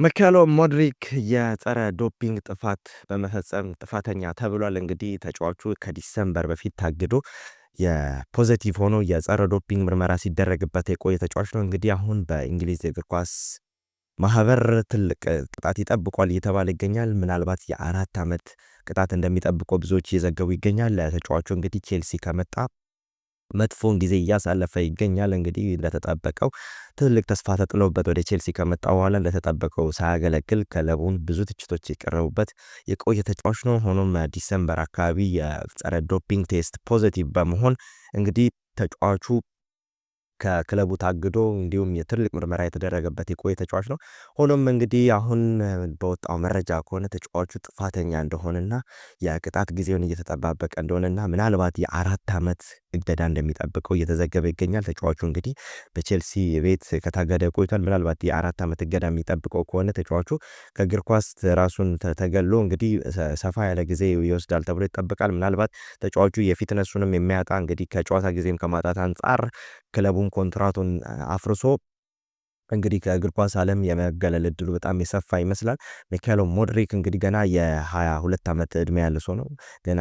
ሚካኤሎ ሞድሪክ የጸረ ዶፒንግ ጥፋት በመፈጸም ጥፋተኛ ተብሏል። እንግዲህ ተጫዋቹ ከዲሰምበር በፊት ታግዶ የፖዘቲቭ ሆኖ የጸረ ዶፒንግ ምርመራ ሲደረግበት የቆየ ተጫዋች ነው። እንግዲህ አሁን በእንግሊዝ እግር ኳስ ማህበር ትልቅ ቅጣት ይጠብቋል እየተባለ ይገኛል። ምናልባት የ4 ዓመት ቅጣት እንደሚጠብቀው ብዙዎች እየዘገቡ ይገኛል። ለተጫዋቹ እንግዲህ ቼልሲ ከመጣ መጥፎን ጊዜ እያሳለፈ ይገኛል። እንግዲህ እንደተጠበቀው ትልቅ ተስፋ ተጥሎበት ወደ ቼልሲ ከመጣ በኋላ እንደተጠበቀው ሳያገለግል ክለቡን ብዙ ትችቶች የቀረቡበት የቆየ ተጫዋች ነው። ሆኖም ዲሰምበር አካባቢ የጸረ ዶፒንግ ቴስት ፖዚቲቭ በመሆን እንግዲህ ተጫዋቹ ከክለቡ ታግዶ እንዲሁም የትልቅ ምርመራ የተደረገበት የቆየ ተጫዋች ነው። ሆኖም እንግዲህ አሁን በወጣው መረጃ ከሆነ ተጫዋቹ ጥፋተኛ እንደሆነና የቅጣት ጊዜውን እየተጠባበቀ እንደሆነና ምናልባት የ4 ዓመት እገዳ እንደሚጠብቀው እየተዘገበ ይገኛል። ተጫዋቹ እንግዲህ በቼልሲ ቤት ከታገደ ቆይቷል። ምናልባት የ4 ዓመት እገዳ የሚጠብቀው ከሆነ ተጫዋቹ ከእግር ኳስ ራሱን ተገሎ እንግዲህ ሰፋ ያለ ጊዜ ይወስዳል ተብሎ ይጠበቃል። ምናልባት ተጫዋቹ የፊትነሱንም የሚያጣ እንግዲህ ከጨዋታ ጊዜም ከማጣት አንጻር ክለቡን ኮንትራቱን አፍርሶ እንግዲህ ከእግር ኳስ ዓለም የመገለል እድሉ በጣም የሰፋ ይመስላል። ሚካኤሎ ሞድሪክ እንግዲህ ገና የ22 ዓመት ዕድሜ ያለው ሰው ነው። ገና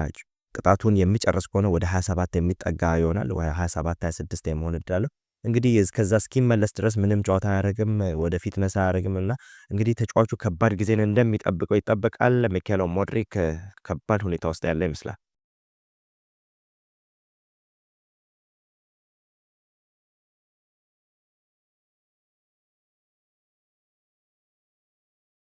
ቅጣቱን የሚጨርስ ከሆነ ወደ 27 የሚጠጋ ይሆናል። ወይ 27 26 የመሆን እድል አለው። እንግዲህ እስከዛ እስኪመለስ ድረስ ምንም ጨዋታ አያደርግም፣ ወደ ፊትነስ አያደርግም እና እንግዲህ ተጫዋቹ ከባድ ጊዜን እንደሚጠብቀው ይጠበቃል። ሚካኤሎ ሞድሪክ ከባድ ሁኔታ ውስጥ ያለ ይመስላል።